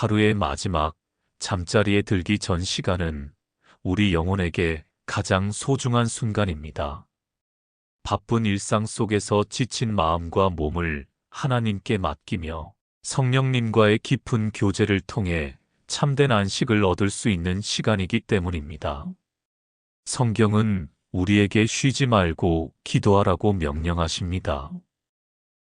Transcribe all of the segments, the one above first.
하루의 마지막 잠자리에 들기 전 시간은 우리 영혼에게 가장 소중한 순간입니다. 바쁜 일상 속에서 지친 마음과 몸을 하나님께 맡기며 성령님과의 깊은 교제를 통해 참된 안식을 얻을 수 있는 시간이기 때문입니다. 성경은 우리에게 쉬지 말고 기도하라고 명령하십니다.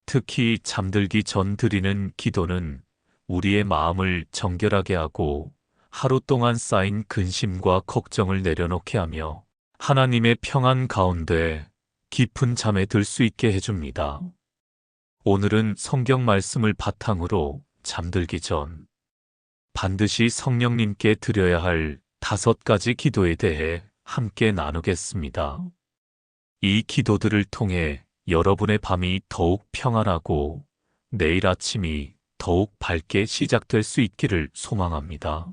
특히 잠들기 전 드리는 기도는 우리의 마음을 정결하게 하고 하루 동안 쌓인 근심과 걱정을 내려놓게 하며 하나님의 평안 가운데 깊은 잠에 들 수 있게 해줍니다. 오늘은 성경 말씀을 바탕으로 잠들기 전 반드시 성령님께 드려야 할 5가지 기도에 대해 함께 나누겠습니다. 이 기도들을 통해 여러분의 밤이 더욱 평안하고 내일 아침이 더욱 밝게 시작될 수 있기를 소망합니다.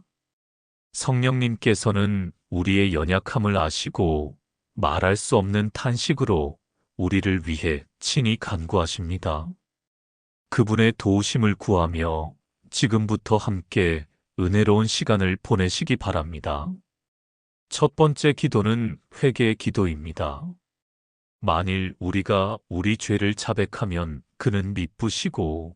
성령님께서는 우리의 연약함을 아시고 말할 수 없는 탄식으로 우리를 위해 친히 간구하십니다. 그분의 도우심을 구하며 지금부터 함께 은혜로운 시간을 보내시기 바랍니다. 첫 번째 기도는 회개의 기도입니다. 만일 우리가 우리 죄를 자백하면 그는 미쁘시고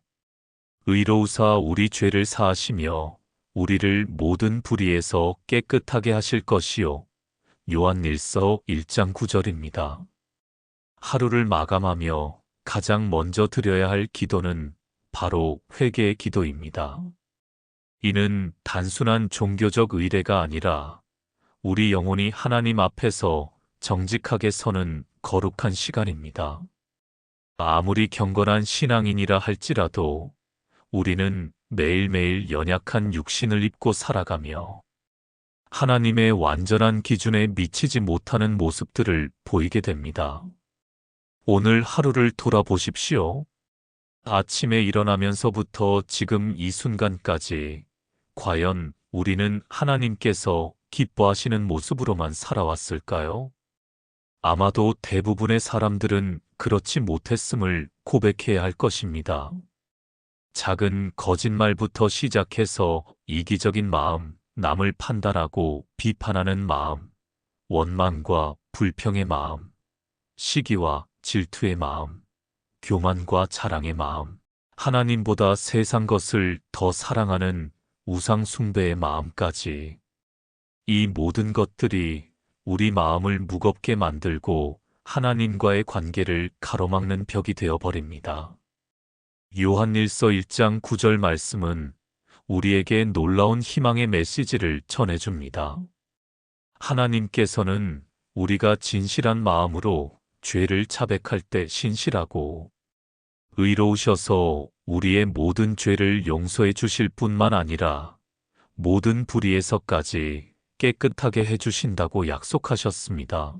의로우사 우리 죄를 사하시며 우리를 모든 불의에서 깨끗하게 하실 것이요. 요한일서 1장 9절입니다. 하루를 마감하며 가장 먼저 드려야 할 기도는 바로 회개의 기도입니다. 이는 단순한 종교적 의례가 아니라 우리 영혼이 하나님 앞에서 정직하게 서는 거룩한 시간입니다. 아무리 경건한 신앙인이라 할지라도 우리는 매일매일 연약한 육신을 입고 살아가며 하나님의 완전한 기준에 미치지 못하는 모습들을 보이게 됩니다. 오늘 하루를 돌아보십시오. 아침에 일어나면서부터 지금 이 순간까지 과연 우리는 하나님께서 기뻐하시는 모습으로만 살아왔을까요? 아마도 대부분의 사람들은 그렇지 못했음을 고백해야 할 것입니다. 작은 거짓말부터 시작해서 이기적인 마음, 남을 판단하고 비판하는 마음, 원망과 불평의 마음, 시기와 질투의 마음, 교만과 자랑의 마음, 하나님보다 세상 것을 더 사랑하는 우상 숭배의 마음까지 이 모든 것들이 우리 마음을 무겁게 만들고 하나님과의 관계를 가로막는 벽이 되어버립니다. 요한일서 1장 9절 말씀은 우리에게 놀라운 희망의 메시지를 전해줍니다. 하나님께서는 우리가 진실한 마음으로 죄를 자백할 때 신실하고 의로우셔서 우리의 모든 죄를 용서해 주실 뿐만 아니라 모든 불의에서까지 깨끗하게 해주신다고 약속하셨습니다.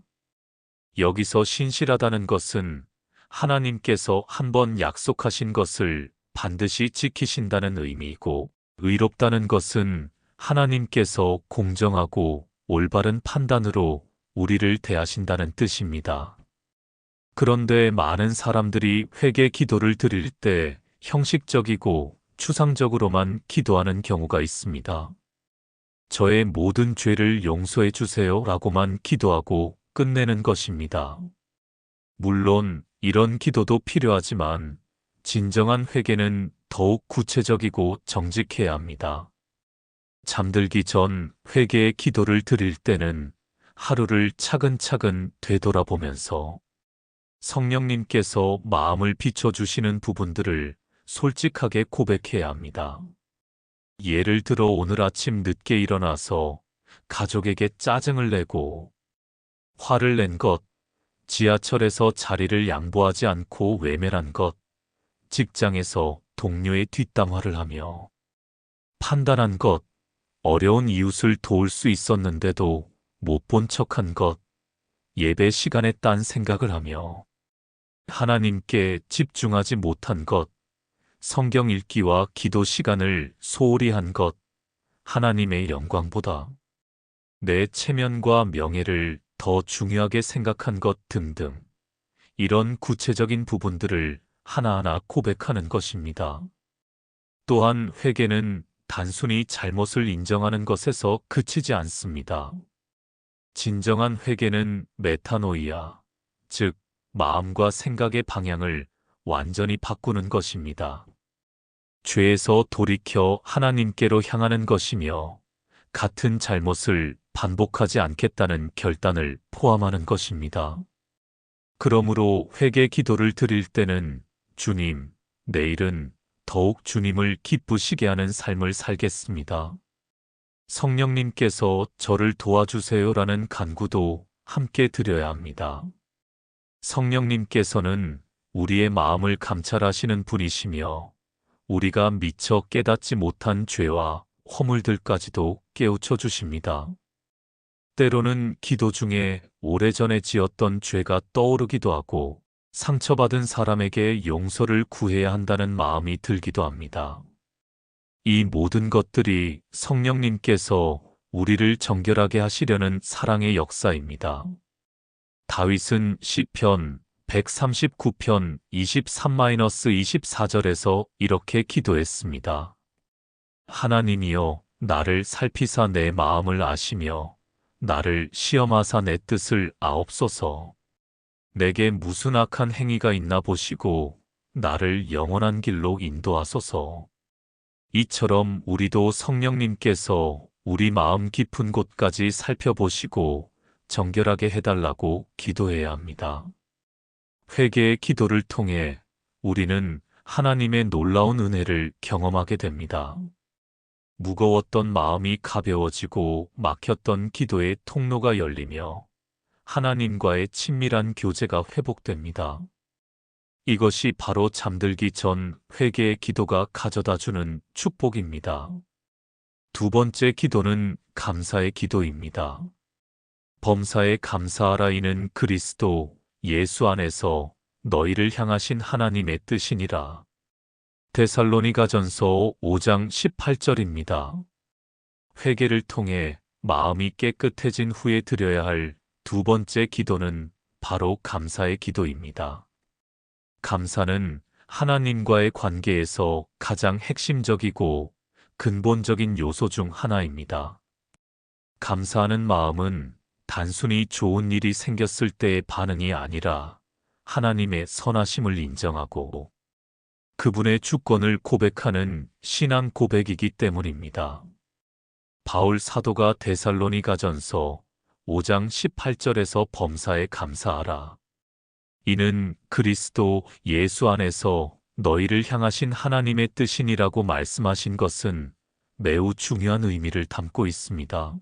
여기서 신실하다는 것은 하나님께서 한번 약속하신 것을 반드시 지키신다는 의미이고, 의롭다는 것은 하나님께서 공정하고 올바른 판단으로 우리를 대하신다는 뜻입니다. 그런데 많은 사람들이 회개 기도를 드릴 때 형식적이고 추상적으로만 기도하는 경우가 있습니다. 저의 모든 죄를 용서해 주세요 라고만 기도하고 끝내는 것입니다. 물론 이런 기도도 필요하지만 진정한 회개는 더욱 구체적이고 정직해야 합니다. 잠들기 전 회개의 기도를 드릴 때는 하루를 차근차근 되돌아보면서 성령님께서 마음을 비춰주시는 부분들을 솔직하게 고백해야 합니다. 예를 들어 오늘 아침 늦게 일어나서 가족에게 짜증을 내고 화를 낸 것, 지하철에서 자리를 양보하지 않고 외면한 것, 직장에서 동료의 뒷담화를 하며 판단한 것, 어려운 이웃을 도울 수 있었는데도 못 본 척한 것, 예배 시간에 딴 생각을 하며 하나님께 집중하지 못한 것, 성경 읽기와 기도 시간을 소홀히 한 것, 하나님의 영광보다 내 체면과 명예를 더 중요하게 생각한 것 등등, 이런 구체적인 부분들을 하나하나 고백하는 것입니다. 또한 회개는 단순히 잘못을 인정하는 것에서 그치지 않습니다. 진정한 회개는 메타노이아, 즉 마음과 생각의 방향을 완전히 바꾸는 것입니다. 죄에서 돌이켜 하나님께로 향하는 것이며 같은 잘못을 반복하지 않겠다는 결단을 포함하는 것입니다. 그러므로 회개 기도를 드릴 때는 주님, 내일은 더욱 주님을 기쁘시게 하는 삶을 살겠습니다. 성령님께서 저를 도와주세요라는 간구도 함께 드려야 합니다. 성령님께서는 우리의 마음을 감찰하시는 분이시며 우리가 미처 깨닫지 못한 죄와 허물들까지도 깨우쳐 주십니다. 때로는 기도 중에 오래전에 지었던 죄가 떠오르기도 하고 상처받은 사람에게 용서를 구해야 한다는 마음이 들기도 합니다. 이 모든 것들이 성령님께서 우리를 정결하게 하시려는 사랑의 역사입니다. 다윗은 시편 139편 23-24절에서 이렇게 기도했습니다. 하나님이여 나를 살피사 내 마음을 아시며 나를 시험하사 내 뜻을 아옵소서. 내게 무슨 악한 행위가 있나 보시고 나를 영원한 길로 인도하소서. 이처럼 우리도 성령님께서 우리 마음 깊은 곳까지 살펴보시고 정결하게 해달라고 기도해야 합니다. 회개의 기도를 통해 우리는 하나님의 놀라운 은혜를 경험하게 됩니다. 무거웠던 마음이 가벼워지고 막혔던 기도의 통로가 열리며 하나님과의 친밀한 교제가 회복됩니다. 이것이 바로 잠들기 전 회개의 기도가 가져다주는 축복입니다. 두 번째 기도는 감사의 기도입니다. 범사에 감사하라. 이는 그리스도 예수 안에서 너희를 향하신 하나님의 뜻이니라. 데살로니가전서 5장 18절입니다. 회개를 통해 마음이 깨끗해진 후에 드려야 할 두 번째 기도는 바로 감사의 기도입니다. 감사는 하나님과의 관계에서 가장 핵심적이고 근본적인 요소 중 하나입니다. 감사하는 마음은 단순히 좋은 일이 생겼을 때의 반응이 아니라 하나님의 선하심을 인정하고 그분의 주권을 고백하는 신앙 고백이기 때문입니다. 바울 사도가 데살로니가전서 5장 18절에서 범사에 감사하라. 이는 그리스도 예수 안에서 너희를 향하신 하나님의 뜻이니라고 말씀하신 것은 매우 중요한 의미를 담고 있습니다.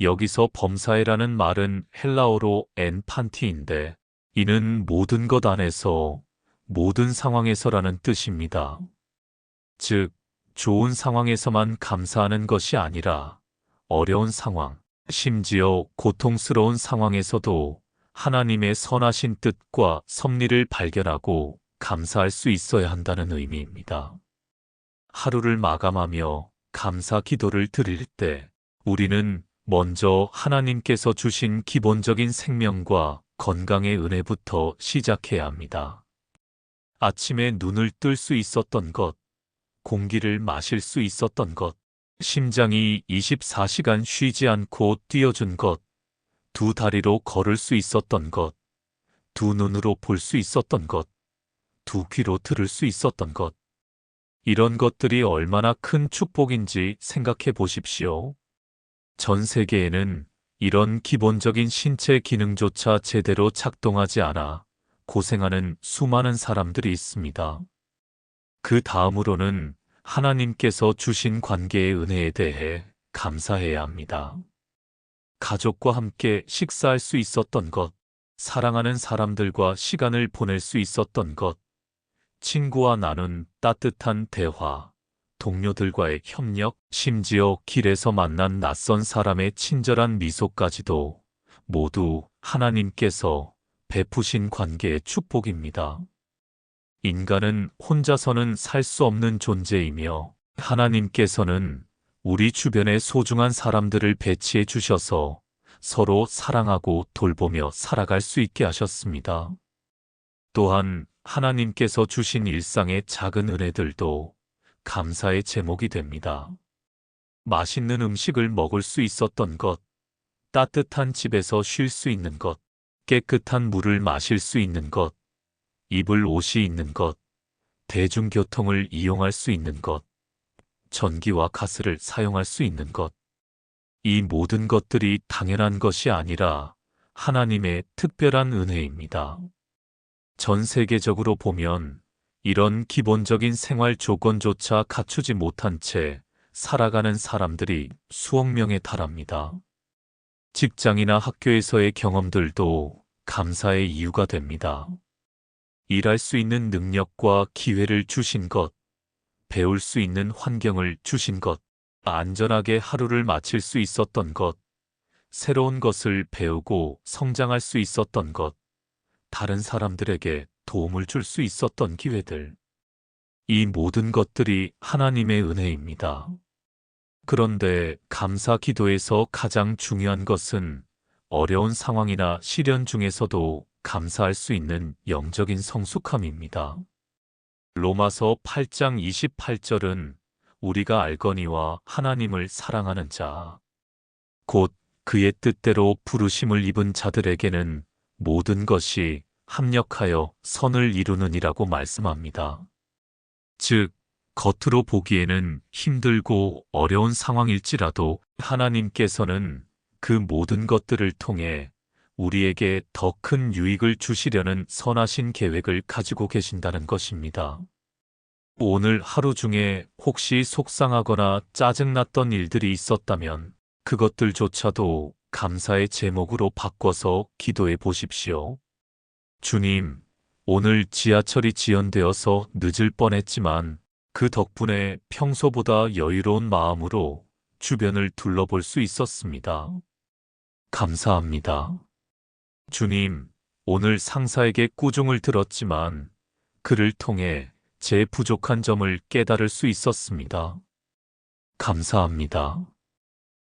여기서 범사에라는 말은 헬라어로 엔 판티인데 이는 모든 것 안에서 모든 상황에서라는 뜻입니다. 즉, 좋은 상황에서만 감사하는 것이 아니라 어려운 상황, 심지어 고통스러운 상황에서도 하나님의 선하신 뜻과 섭리를 발견하고 감사할 수 있어야 한다는 의미입니다. 하루를 마감하며 감사 기도를 드릴 때 우리는 먼저 하나님께서 주신 기본적인 생명과 건강의 은혜부터 시작해야 합니다. 아침에 눈을 뜰 수 있었던 것, 공기를 마실 수 있었던 것, 심장이 24시간 쉬지 않고 뛰어준 것, 두 다리로 걸을 수 있었던 것, 두 눈으로 볼 수 있었던 것, 두 귀로 들을 수 있었던 것. 이런 것들이 얼마나 큰 축복인지 생각해 보십시오. 전 세계에는 이런 기본적인 신체 기능조차 제대로 작동하지 않아 고생하는 수많은 사람들이 있습니다. 그 다음으로는 하나님께서 주신 관계의 은혜에 대해 감사해야 합니다. 가족과 함께 식사할 수 있었던 것, 사랑하는 사람들과 시간을 보낼 수 있었던 것, 친구와 나눈 따뜻한 대화, 동료들과의 협력, 심지어 길에서 만난 낯선 사람의 친절한 미소까지도 모두 하나님께서 베푸신 관계의 축복입니다. 인간은 혼자서는 살 수 없는 존재이며 하나님께서는 우리 주변에 소중한 사람들을 배치해 주셔서 서로 사랑하고 돌보며 살아갈 수 있게 하셨습니다. 또한 하나님께서 주신 일상의 작은 은혜들도 감사의 제목이 됩니다. 맛있는 음식을 먹을 수 있었던 것, 따뜻한 집에서 쉴 수 있는 것, 깨끗한 물을 마실 수 있는 것, 입을 옷이 있는 것, 대중교통을 이용할 수 있는 것, 전기와 가스를 사용할 수 있는 것. 이 모든 것들이 당연한 것이 아니라 하나님의 특별한 은혜입니다. 전 세계적으로 보면 이런 기본적인 생활 조건조차 갖추지 못한 채 살아가는 사람들이 수억 명에 달합니다. 직장이나 학교에서의 경험들도 감사의 이유가 됩니다. 일할 수 있는 능력과 기회를 주신 것, 배울 수 있는 환경을 주신 것, 안전하게 하루를 마칠 수 있었던 것, 새로운 것을 배우고 성장할 수 있었던 것, 다른 사람들에게 도움을 줄 수 있었던 기회들. 이 모든 것들이 하나님의 은혜입니다. 그런데 감사 기도에서 가장 중요한 것은 어려운 상황이나 시련 중에서도 감사할 수 있는 영적인 성숙함입니다. 로마서 8장 28절은 우리가 알거니와 하나님을 사랑하는 자, 곧 그의 뜻대로 부르심을 입은 자들에게는 모든 것이 합력하여 선을 이루느니라고 말씀합니다. 즉, 겉으로 보기에는 힘들고 어려운 상황일지라도 하나님께서는 그 모든 것들을 통해 우리에게 더 큰 유익을 주시려는 선하신 계획을 가지고 계신다는 것입니다. 오늘 하루 중에 혹시 속상하거나 짜증났던 일들이 있었다면 그것들조차도 감사의 제목으로 바꿔서 기도해 보십시오. 주님, 오늘 지하철이 지연되어서 늦을 뻔했지만 그 덕분에 평소보다 여유로운 마음으로 주변을 둘러볼 수 있었습니다. 감사합니다. 주님, 오늘 상사에게 꾸중을 들었지만 그를 통해 제 부족한 점을 깨달을 수 있었습니다. 감사합니다.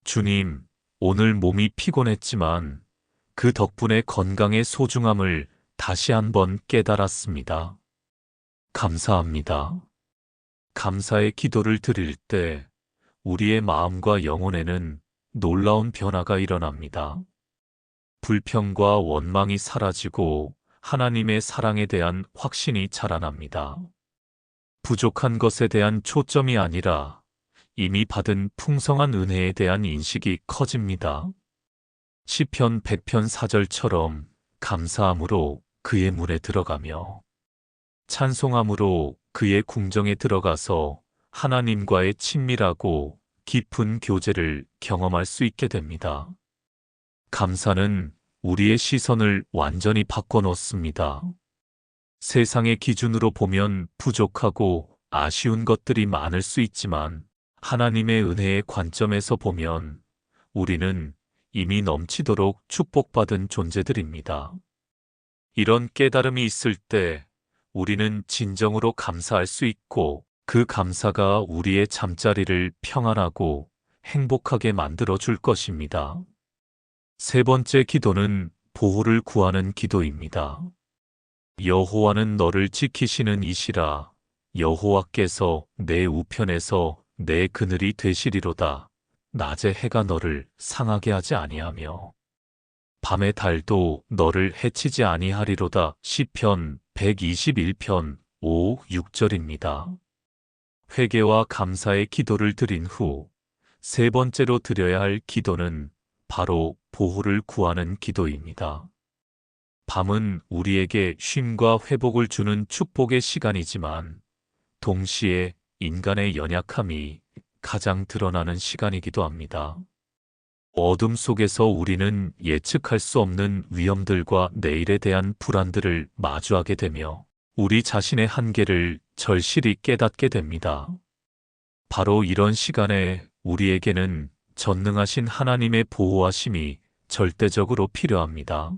주님, 오늘 몸이 피곤했지만 그 덕분에 건강의 소중함을 다시 한번 깨달았습니다. 감사합니다. 감사의 기도를 드릴 때 우리의 마음과 영혼에는 놀라운 변화가 일어납니다. 불평과 원망이 사라지고 하나님의 사랑에 대한 확신이 자라납니다. 부족한 것에 대한 초점이 아니라 이미 받은 풍성한 은혜에 대한 인식이 커집니다. 시편 100편 4절처럼 감사함으로 그의 문에 들어가며 찬송함으로 그의 궁정에 들어가서 하나님과의 친밀하고 깊은 교제를 경험할 수 있게 됩니다. 감사는 우리의 시선을 완전히 바꿔놓습니다. 세상의 기준으로 보면 부족하고 아쉬운 것들이 많을 수 있지만 하나님의 은혜의 관점에서 보면 우리는 이미 넘치도록 축복받은 존재들입니다. 이런 깨달음이 있을 때 우리는 진정으로 감사할 수 있고 그 감사가 우리의 잠자리를 평안하고 행복하게 만들어 줄 것입니다. 세 번째 기도는 보호를 구하는 기도입니다. 여호와는 너를 지키시는 이시라. 여호와께서 내 우편에서 내 그늘이 되시리로다. 낮에 해가 너를 상하게 하지 아니하며 밤의 달도 너를 해치지 아니하리로다. 시편 121편 5, 6절입니다. 회개와 감사의 기도를 드린 후 세 번째로 드려야 할 기도는 바로 보호를 구하는 기도입니다. 밤은 우리에게 쉼과 회복을 주는 축복의 시간이지만 동시에 인간의 연약함이 가장 드러나는 시간이기도 합니다. 어둠 속에서 우리는 예측할 수 없는 위험들과 내일에 대한 불안들을 마주하게 되며 우리 자신의 한계를 절실히 깨닫게 됩니다. 바로 이런 시간에 우리에게는 전능하신 하나님의 보호하심이 절대적으로 필요합니다.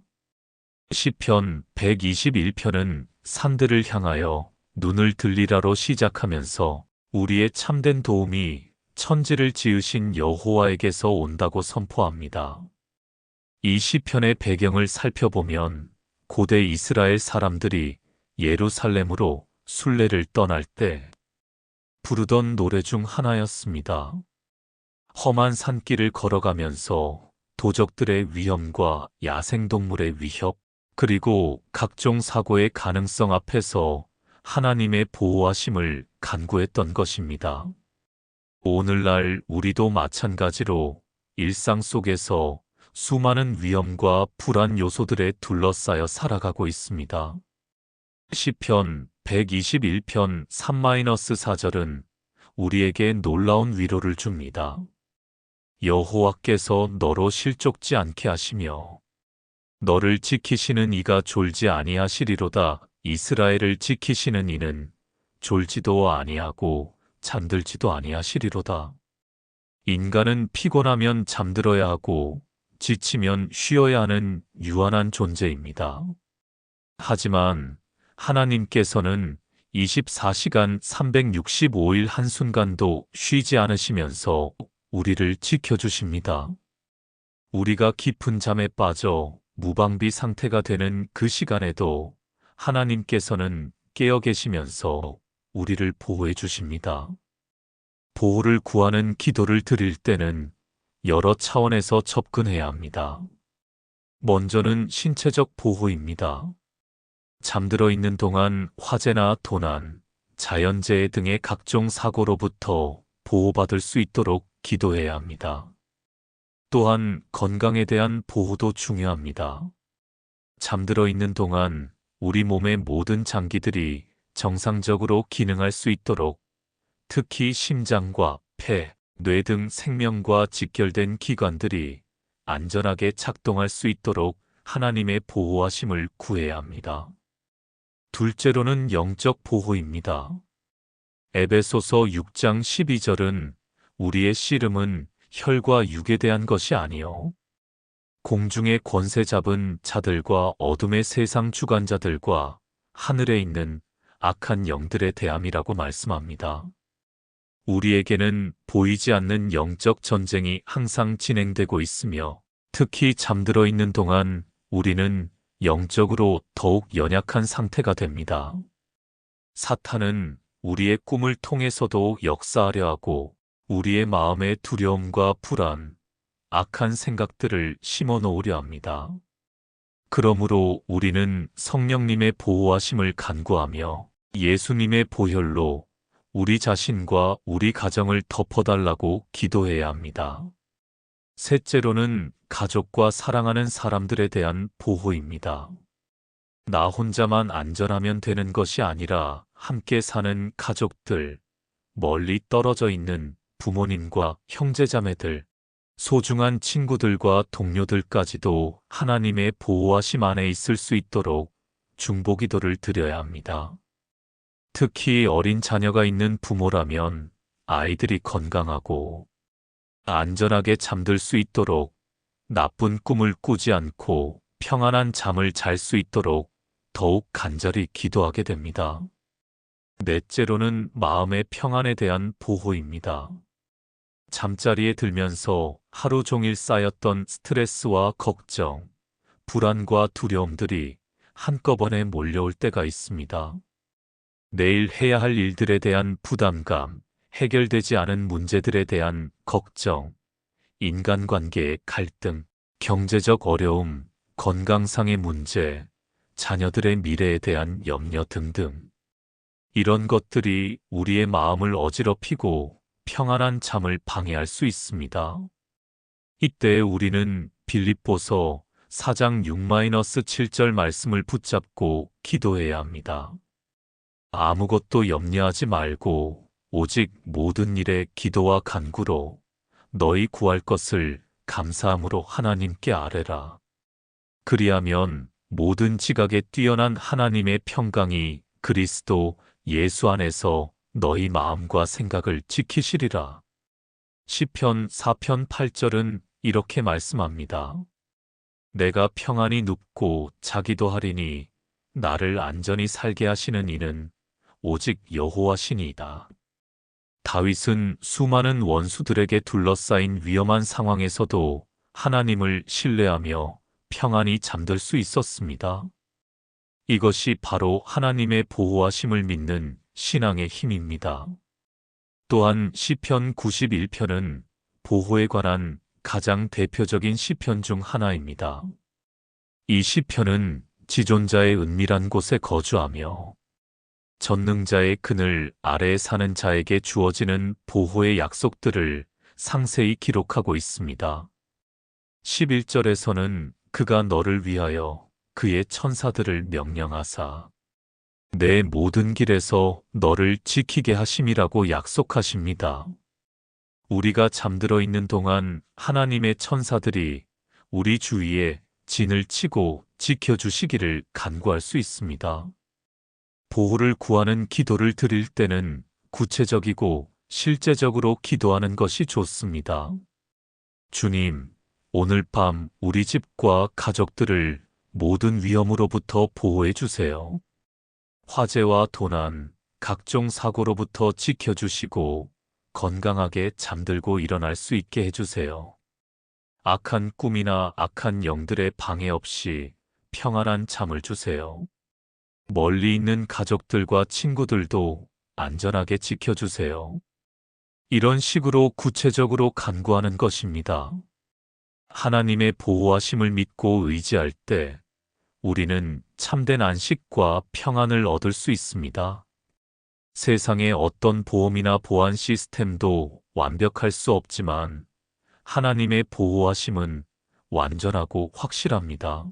시편 121편은 산들을 향하여 눈을 들리라로 시작하면서 우리의 참된 도움이 천지를 지으신 여호와에게서 온다고 선포합니다. 이 시편의 배경을 살펴보면 고대 이스라엘 사람들이 예루살렘으로 순례를 떠날 때 부르던 노래 중 하나였습니다. 험한 산길을 걸어가면서 도적들의 위험과 야생동물의 위협, 그리고 각종 사고의 가능성 앞에서 하나님의 보호하심을 간구했던 것입니다. 오늘날 우리도 마찬가지로 일상 속에서 수많은 위험과 불안 요소들에 둘러싸여 살아가고 있습니다. 시편 121편 3-4절은 우리에게 놀라운 위로를 줍니다. 여호와께서 너로 실족지 않게 하시며 너를 지키시는 이가 졸지 아니하시리로다. 이스라엘을 지키시는 이는 졸지도 아니하고 잠들지도 아니하시리로다. 인간은 피곤하면 잠들어야 하고 지치면 쉬어야 하는 유한한 존재입니다. 하지만 하나님께서는 24시간 365일 한순간도 쉬지 않으시면서 우리를 지켜주십니다. 우리가 깊은 잠에 빠져 무방비 상태가 되는 그 시간에도 하나님께서는 깨어 계시면서 우리를 보호해 주십니다. 보호를 구하는 기도를 드릴 때는 여러 차원에서 접근해야 합니다. 먼저는 신체적 보호입니다. 잠들어 있는 동안 화재나 도난, 자연재해 등의 각종 사고로부터 보호받을 수 있도록 기도해야 합니다. 또한 건강에 대한 보호도 중요합니다. 잠들어 있는 동안 우리 몸의 모든 장기들이 정상적으로 기능할 수 있도록, 특히 심장과 폐, 뇌 등 생명과 직결된 기관들이 안전하게 작동할 수 있도록 하나님의 보호하심을 구해야 합니다. 둘째로는 영적 보호입니다. 에베소서 6장 12절은 우리의 씨름은 혈과 육에 대한 것이 아니요 공중의 권세 잡은 자들과 어둠의 세상 주관자들과 하늘에 있는 악한 영들에 대함이라고 말씀합니다. 우리에게는 보이지 않는 영적 전쟁이 항상 진행되고 있으며 특히 잠들어 있는 동안 우리는 영적으로 더욱 연약한 상태가 됩니다. 사탄은 우리의 꿈을 통해서도 역사하려 하고 우리의 마음에 두려움과 불안, 악한 생각들을 심어 놓으려 합니다. 그러므로 우리는 성령님의 보호하심을 간구하며 예수님의 보혈로 우리 자신과 우리 가정을 덮어달라고 기도해야 합니다. 셋째로는 가족과 사랑하는 사람들에 대한 보호입니다. 나 혼자만 안전하면 되는 것이 아니라 함께 사는 가족들, 멀리 떨어져 있는 부모님과 형제자매들, 소중한 친구들과 동료들까지도 하나님의 보호하심 안에 있을 수 있도록 중보기도를 드려야 합니다. 특히 어린 자녀가 있는 부모라면 아이들이 건강하고 안전하게 잠들 수 있도록, 나쁜 꿈을 꾸지 않고 평안한 잠을 잘 수 있도록 더욱 간절히 기도하게 됩니다. 넷째로는 마음의 평안에 대한 보호입니다. 잠자리에 들면서 하루 종일 쌓였던 스트레스와 걱정, 불안과 두려움들이 한꺼번에 몰려올 때가 있습니다. 내일 해야 할 일들에 대한 부담감, 해결되지 않은 문제들에 대한 걱정, 인간관계의 갈등, 경제적 어려움, 건강상의 문제, 자녀들의 미래에 대한 염려 등등. 이런 것들이 우리의 마음을 어지럽히고 평안한 잠을 방해할 수 있습니다. 이때 우리는 빌립보서 4장 6-7절 말씀을 붙잡고 기도해야 합니다. 아무것도 염려하지 말고 오직 모든 일에 기도와 간구로 너희 구할 것을 감사함으로 하나님께 아뢰라. 그리하면 모든 지각에 뛰어난 하나님의 평강이 그리스도 예수 안에서 너희 마음과 생각을 지키시리라. 시편 4편 8절은 이렇게 말씀합니다. 내가 평안히 눕고 자기도 하리니 나를 안전히 살게 하시는 이는 오직 여호와시니이다. 다윗은 수많은 원수들에게 둘러싸인 위험한 상황에서도 하나님을 신뢰하며 평안히 잠들 수 있었습니다. 이것이 바로 하나님의 보호하심을 믿는 신앙의 힘입니다. 또한 시편 91편은 보호에 관한 가장 대표적인 시편 중 하나입니다. 이 시편은 지존자의 은밀한 곳에 거주하며 전능자의 그늘 아래에 사는 자에게 주어지는 보호의 약속들을 상세히 기록하고 있습니다. 11절에서는 그가 너를 위하여 그의 천사들을 명령하사 내 모든 길에서 너를 지키게 하심이라고 약속하십니다. 우리가 잠들어 있는 동안 하나님의 천사들이 우리 주위에 진을 치고 지켜주시기를 간구할 수 있습니다. 보호를 구하는 기도를 드릴 때는 구체적이고 실제적으로 기도하는 것이 좋습니다. 주님, 오늘 밤 우리 집과 가족들을 모든 위험으로부터 보호해 주세요. 화재와 도난, 각종 사고로부터 지켜주시고 건강하게 잠들고 일어날 수 있게 해주세요. 악한 꿈이나 악한 영들의 방해 없이 평안한 잠을 주세요. 멀리 있는 가족들과 친구들도 안전하게 지켜주세요. 이런 식으로 구체적으로 간구하는 것입니다. 하나님의 보호하심을 믿고 의지할 때 우리는 참된 안식과 평안을 얻을 수 있습니다. 세상의 어떤 보험이나 보안 시스템도 완벽할 수 없지만 하나님의 보호하심은 완전하고 확실합니다.